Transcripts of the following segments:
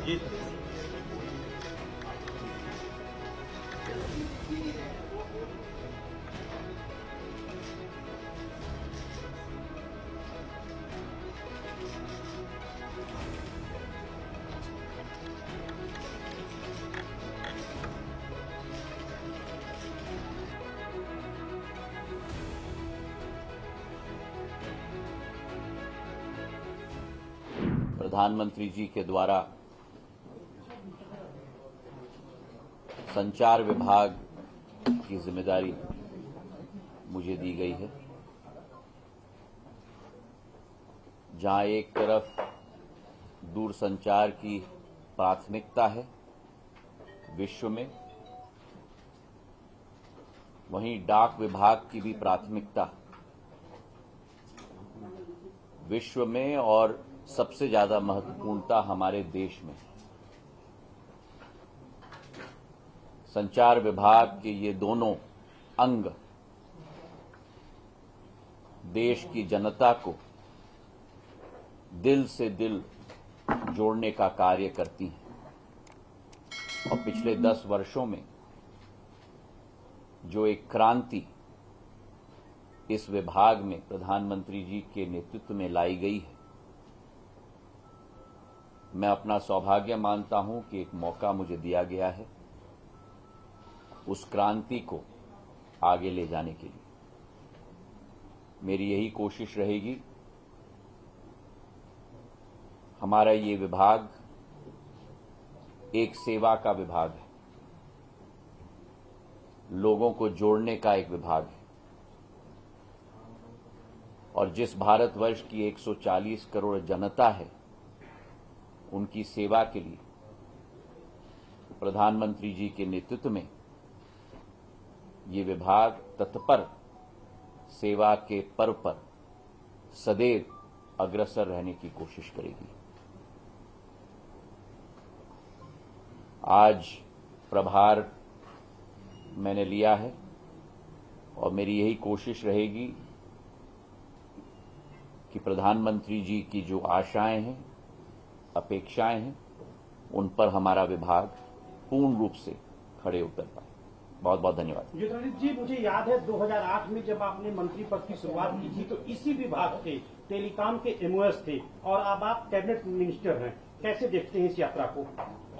जी प्रधानमंत्री जी के द्वारा संचार विभाग की जिम्मेदारी मुझे दी गई है, जहां एक तरफ दूरसंचार की प्राथमिकता है विश्व में, वहीं डाक विभाग की भी प्राथमिकता विश्व में और सबसे ज्यादा महत्वपूर्णता हमारे देश में। संचार विभाग के ये दोनों अंग देश की जनता को दिल से दिल जोड़ने का कार्य करती हैं और पिछले 10 वर्षों में जो एक क्रांति इस विभाग में प्रधानमंत्री जी के नेतृत्व में लाई गई है, मैं अपना सौभाग्य मानता हूं कि एक मौका मुझे दिया गया है उस क्रांति को आगे ले जाने के लिए। मेरी यही कोशिश रहेगी। हमारा ये विभाग एक सेवा का विभाग है, लोगों को जोड़ने का एक विभाग है, और जिस भारतवर्ष की 140 करोड़ जनता है, उनकी सेवा के लिए प्रधानमंत्री जी के नेतृत्व में ये विभाग तत्पर सेवा के पर्व पर सदैव अग्रसर रहने की कोशिश करेगी। आज प्रभार मैंने लिया है और मेरी यही कोशिश रहेगी कि प्रधानमंत्री जी की जो आशाएं हैं, अपेक्षाएं हैं, उन पर हमारा विभाग पूर्ण रूप से खड़े उतर पाए। बहुत बहुत धन्यवाद। युद्धनीत जी, मुझे याद है 2008 में जब आपने मंत्री पद की शुरुआत की थी तो इसी विभाग के टेलीकॉम के एमओएस थे और अब आप कैबिनेट मिनिस्टर हैं। कैसे देखते हैं इस यात्रा को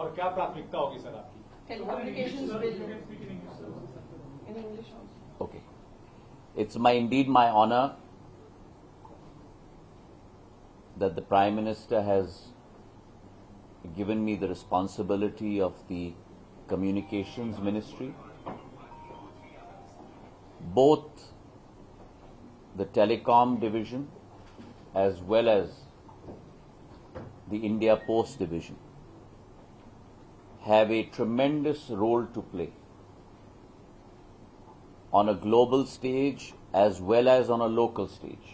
और क्या प्राथमिकता होगी सर आपकी? Okay. It's indeed my honor that the Prime Minister has given me the responsibility of the Communications Ministry. Both the Telecom Division as well as the India Post Division have a tremendous role to play on a global stage as well as on a local stage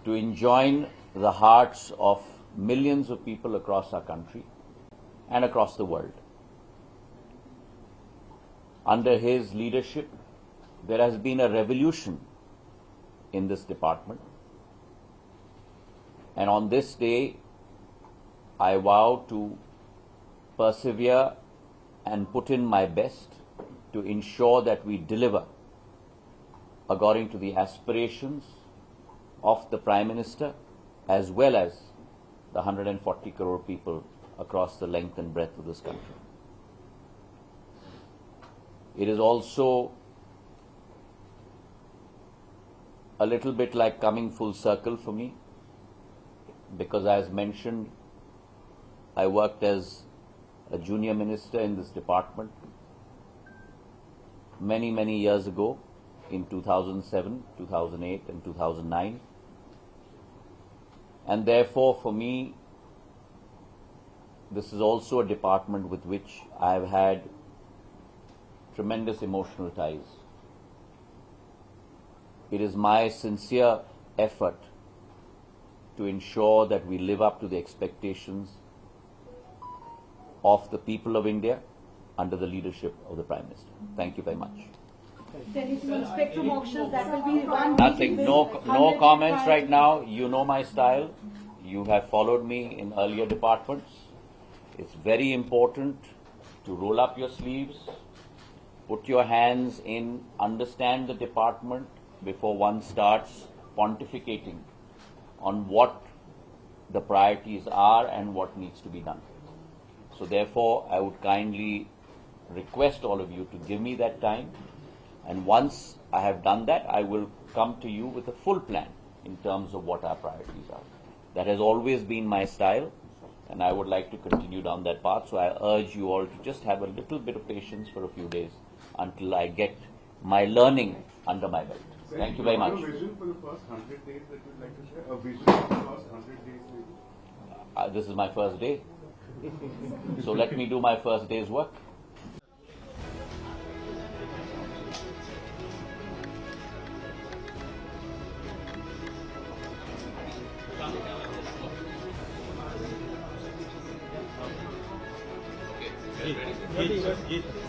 to enjoin the hearts of millions of people across our country and across the world. Under his leadership, there has been a revolution in this department, and on this day, I vow to persevere and put in my best to ensure that we deliver according to the aspirations of the Prime Minister as well as the 140 crore people across the length and breadth of this country. It is also a little bit like coming full circle for me, because as mentioned, I worked as a junior minister in this department many years ago in 2007, 2008 and 2009. And therefore for me, this is also a department with which I have had tremendous emotional ties. It is my sincere effort to ensure that we live up to the expectations of the people of India under the leadership of the Prime Minister. Thank you very much. Spectrum auctions that will be run. Nothing, no comments right now. You know my style. you have followed me in earlier departments. It's very important to roll up your sleeves, put your hands in, understand the department before one starts pontificating on what the priorities are and what needs to be done. So therefore, I would kindly request all of you to give me that time, and once I have done that, I will come to you with a full plan in terms of what our priorities are. That has always been my style, and I would like to continue down that path. So I urge you all to just have a little bit of patience for a few days until I get my learning under my belt. Thank you very much. A vision for the first 100 days that you'd like to share? A vision for the first 100 days maybe? This is my first day. So let me do my first day's work. Ji,